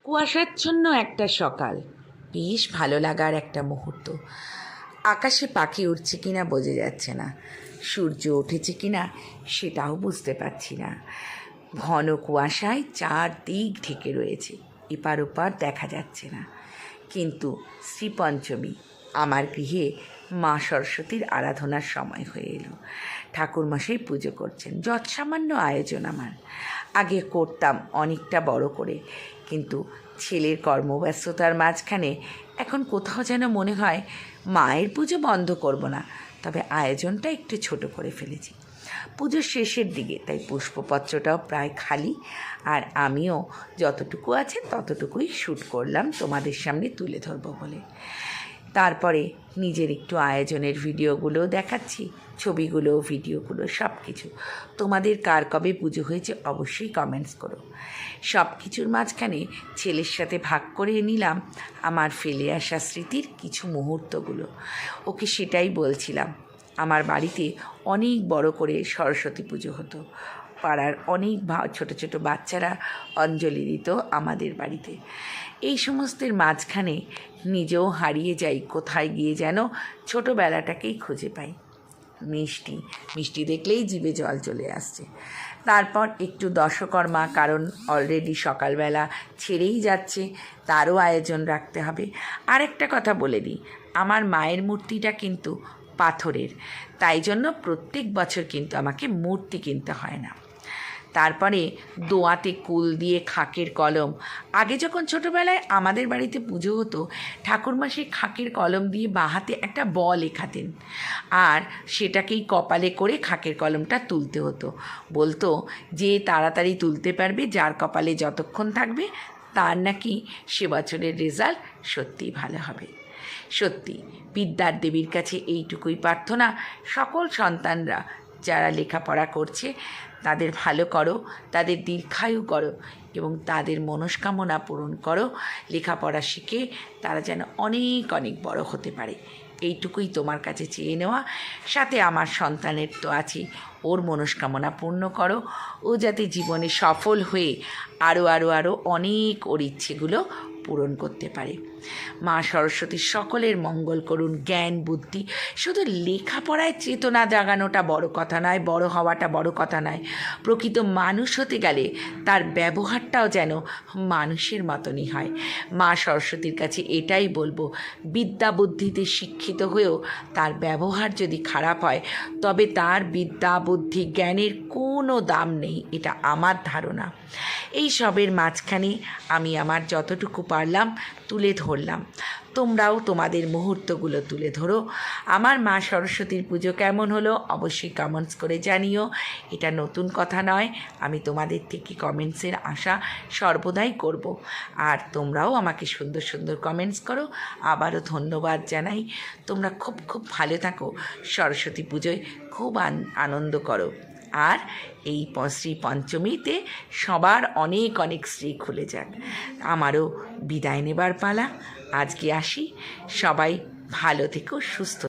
কুয়াশাচ্ছন্ন একটা সকাল, বেশ ভালো লাগার একটা মুহূর্ত। আকাশে পাখি উঠছে কিনা বোঝা যাচ্ছে না, সূর্য উঠেছে কিনা সেটাও বুঝতে পারছি না। ঘন কুয়াশায় চারদিক ঢেকে রয়েছে, এপার ওপার দেখা যাচ্ছে না। কিন্তু শ্রীপঞ্চমী, আমার গৃহে মা সরস্বতীর আরাধনার সময় হয়ে এলো। ঠাকুরমশাই পুজো করছেন, যৎসামান্য আয়োজন আমার। আগে করতাম অনেকটা বড় করে, কিন্তু ছেলের কর্মব্যস্ততার মাঝখানে এখন কোথাও যেন মনে হয় মায়ের পুজো বন্ধ করব না, তবে আয়োজনটা একটু ছোট করে ফেলেছি। পুজোর শেষের দিকে, তাই পুষ্পপত্রটাও প্রায় খালি, আর আমিও যতটুকু আছে ততটুকুই শ্যুট করলাম তোমাদের সামনে তুলে ধরবো বলে। তারপরে নিজের একটু আয়োজনের ভিডিওগুলোও দেখাচ্ছি, ছবিগুলো, ভিডিওগুলো, সব কিছু। তোমাদের কার কবে পুজো হয়েছে অবশ্যই কমেন্টস করো। সব কিছুর মাঝখানে ছেলের সাথে ভাগ করে নিলাম আমার ফেলে আসা স্মৃতির কিছু মুহূর্তগুলো। ওকে সেটাই বলছিলাম। আমার বাড়িতে অনেক বড় করে সরস্বতী পুজো হতো। পাড়ার অনেক ছোট ছোট বাচ্চারা অঞ্জলি দিত আমাদের বাড়িতে। এই সমস্তের মাঝখানে নিজেও হারিয়ে যাই, কোথায় গিয়ে যেন ছোটোবেলাটাকেই খুঁজে পাই। মিষ্টি মিষ্টি দেখলেই জিভে জল চলে আসছে। তারপর একটু দশকর্মা, কারণ অলরেডি সকালবেলা ছেড়েই যাচ্ছে, তারও আয়োজন রাখতে হবে। আর একটা কথা বলে দিই, আমার মায়ের মূর্তিটা কিন্তু পাথরের, তাই জন্য প্রত্যেক বছর কিন্তু আমাকে মূর্তি কিনতে হয় না। তারপরে দোয়াতে কুল দিয়ে খাকের কলম, আগে যখন ছোটোবেলায় আমাদের বাড়িতে পুজো হতো, ঠাকুরমা সেই খাকের কলম দিয়ে বাহাতে একটা ব লেখাতেন, আর সেটাকেই কপালে করে খাকের কলমটা তুলতে হতো। বলতো যে তাড়াতাড়ি তুলতে পারবে, যার কপালে যতক্ষণ থাকবে, তার নাকি সে বছরের রেজাল্ট সত্যিই ভালো হবে। সত্যি বিদ্যার দেবীর কাছে এইটুকুই প্রার্থনা, সকল সন্তানরা যারা লেখাপড়া করছে তাদের ভালো করো, তাদের দীর্ঘায়ু করো এবং তাদের মনস্কামনা পূরণ করো। লেখাপড়া শিখে তারা যেন অনেক অনেক বড় হতে পারে, এইটুকুই তোমার কাছে চেয়ে নেওয়া। সাথে আমার সন্তানের তো আছে, ওর মনস্কামনা পূর্ণ করো, ও যাতে জীবনে সফল হয়ে আরও আরও আরও অনেক ওর ইচ্ছেগুলো পূরণ করতে পারে। মা সরস্বতী সকলের মঙ্গল করুন। জ্ঞান বুদ্ধি, শুধু লেখাপড়ায় চেতনা জাগানোটা বড় কথা নয়, বড় হওয়াটা বড় কথা নয়, প্রকৃত মানুষ হতে গেলে তার ব্যবহারটাও যেন মানুষের মতনই হয়। মা সরস্বতীর কাছে এটাই বলবো, বিদ্যা বুদ্ধিতে শিক্ষিত হয়েও তার ব্যবহার যদি খারাপ হয়, তবে তার বিদ্যা বুদ্ধি জ্ঞানের কোনো দাম নেই, এটা আমার ধারণা। এই সবের মাঝখানে আমি আমার যতটুকু পারলাম তুলে ধরলাম। তোমরাও তোমাদের মুহূর্তগুলো তুলে ধরো। আমার মা সরস্বতীর পুজো কেমন হলো অবশ্যই কমেন্টস করে জানিও। এটা নতুন কথা নয়, আমি তোমাদের থেকে কমেন্টসের আশা সর্বদাই করব। আর তোমরাও আমাকে সুন্দর সুন্দর কমেন্টস করো। আবারও ধন্যবাদ জানাই। তোমরা খুব খুব ভালো থাকো, সরস্বতী পুজোয় খুব আনন্দ করো। আর এই শ্রী পঞ্চমীতে সবার অনেক অনেক শ্রী খুলে যাক। আমারও বিদায় নেবার পালা, আজকে আসি। সবাই ভালো থেকো, সুস্থ।